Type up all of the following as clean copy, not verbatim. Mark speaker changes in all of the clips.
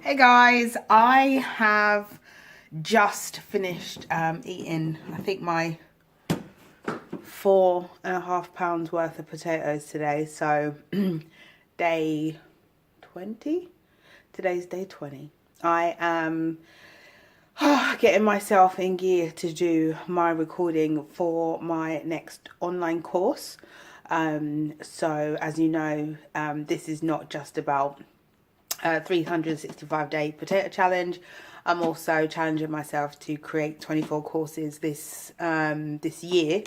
Speaker 1: Hey guys, I have just finished eating, I think, my 4.5 pounds worth of potatoes today. So day 20, today's day 20. I am getting myself in gear to do my recording for my next online course. So as you know, this is not just about 365-day potato challenge. I'm also challenging myself to create 24 courses this year,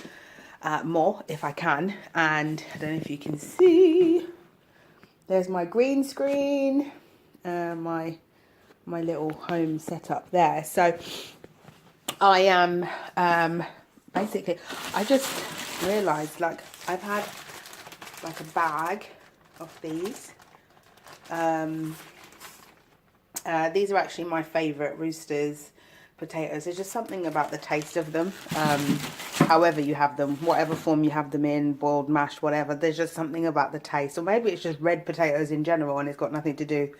Speaker 1: more if I can. And I don't know if you can see, there's my green screen, my little home setup there. So I am basically, I just realized, like, I've had like a bag of these. These are actually my favourite Roosters potatoes. There's just something about the taste of them. However you have them, whatever form you have them in, boiled, mashed, whatever. There's just something about the taste. Or maybe it's just red potatoes in general and it's got nothing to do.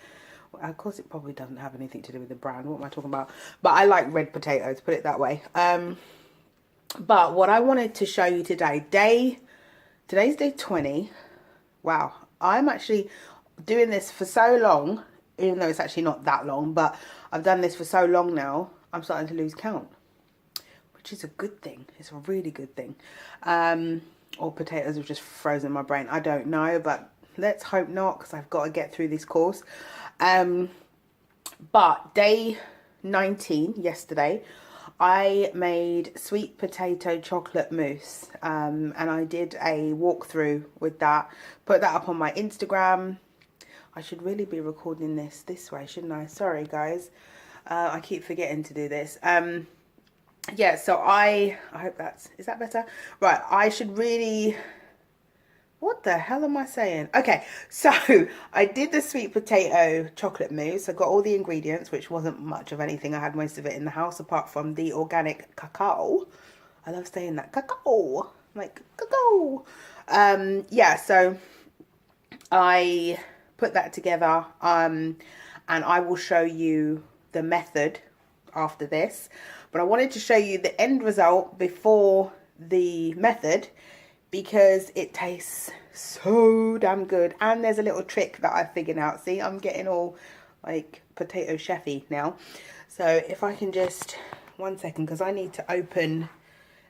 Speaker 1: Well, of course, it probably doesn't have anything to do with the brand. What am I talking about? But I like red potatoes, put it that way. But what I wanted to show you today, today's day 20. Wow, I'm actually doing this for so long, even though it's actually not that long, but I've done this for so long now, I'm starting to lose count, which is a good thing. It's a really good thing. Or potatoes have just frozen my brain. I don't know, but let's hope not, because I've got to get through this course. But day 19, yesterday, I made sweet potato chocolate mousse, and I did a walkthrough with that, put that up on my Instagram. I should really be recording this way, shouldn't I? Sorry guys, I keep forgetting to do this. Yeah, so I hope is that better? Right, I should really, what the hell am I saying? Okay, so I did the sweet potato chocolate mousse. I got all the ingredients, which wasn't much of anything. I had most of it in the house, apart from the organic cacao. I love saying that, cacao, like cacao. Yeah, so I put that together, and I will show you the method after this. But I wanted to show you the end result before the method, because it tastes so damn good. And there's a little trick that I figured out. See, I'm getting all like potato chefy now. So if I can just, 1 second, because I need to open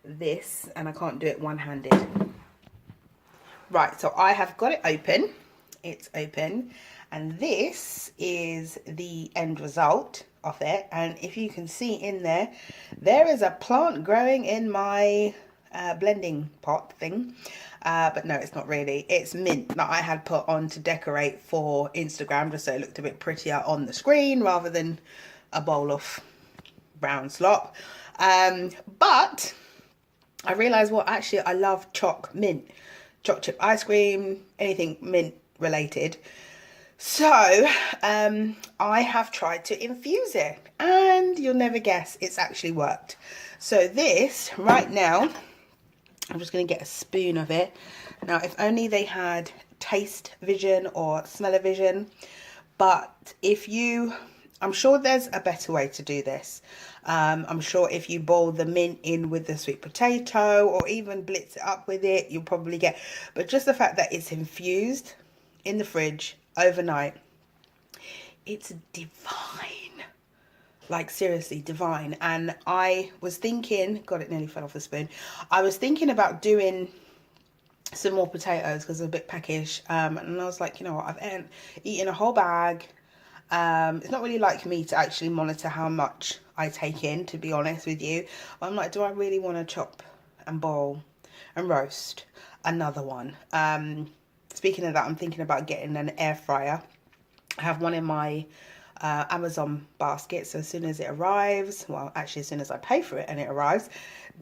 Speaker 1: this and I can't do it one-handed. Right, so I have got it open. It's open, and this is the end result of it. And if you can see in there, there is a plant growing in my blending pot thing, but no, it's not really. It's mint that I had put on to decorate for Instagram, just so it looked a bit prettier on the screen rather than a bowl of brown slop. But I realized, well, actually I love choc chip ice cream, anything mint related. So I have tried to infuse it, and you'll never guess, it's actually worked. So this right now, I'm just going to get a spoon of it. Now, if only they had taste vision or smell vision, but if you, I'm sure there's a better way to do this. I'm sure if you boil the mint in with the sweet potato, or even blitz it up with it, you'll probably get, but just the fact that it's infused in the fridge overnight, it's divine. Like, seriously divine. And I was thinking, God, it nearly fell off the spoon. I was thinking about doing some more potatoes because they're a bit peckish, and I was like, you know what, I've eaten a whole bag. It's not really like me to actually monitor how much I take in, to be honest with you. I'm like, do I really want to chop and boil and roast another one? Speaking of that, I'm thinking about getting an air fryer. I have one in my Amazon basket, so as soon as it arrives, well, actually as soon as I pay for it and it arrives,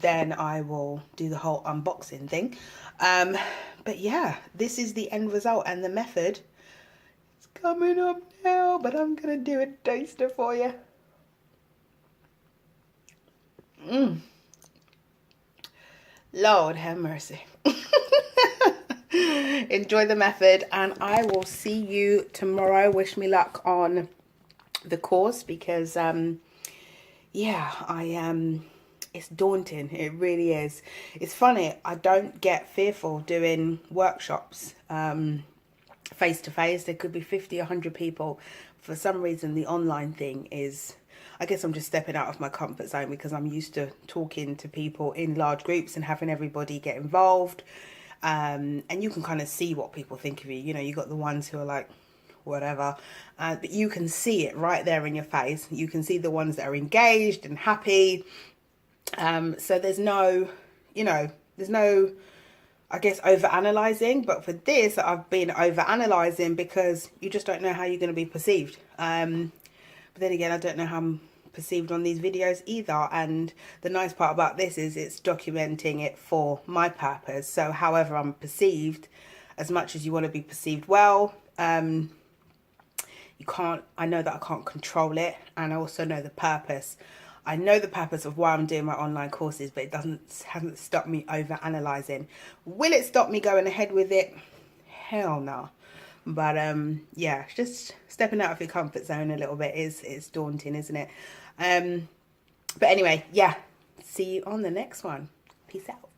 Speaker 1: then I will do the whole unboxing thing. But yeah, this is the end result, and the method is coming up now, but I'm gonna do a taster for you. Lord have mercy. Enjoy the method, and I will see you tomorrow. Wish me luck on the course because yeah, it's daunting. It really is. It's funny, I don't get fearful doing workshops face to face. There could be 50, 100 people. For some reason, the online thing is, I guess I'm just stepping out of my comfort zone because I'm used to talking to people in large groups and having everybody get involved. And you can kind of see what people think of you. You know, you got the ones who are like, whatever, but you can see it right there in your face. You can see the ones that are engaged and happy. So there's no, you know, there's no, I guess, over analyzing. But for this, I've been over analyzing because you just don't know how you're going to be perceived. But then again, I don't know how I'm perceived on these videos either. And the nice part about this is it's documenting it for my purpose. So however I'm perceived, as much as you want to be perceived well, you can't, I know that I can't control it, and I also know the purpose. I know the purpose of why I'm doing my online courses, but it hasn't stopped me over analyzing. Will it stop me going ahead with it? Hell no. But yeah, just stepping out of your comfort zone a little bit is daunting, isn't it? But anyway, yeah, see you on the next one. Peace out.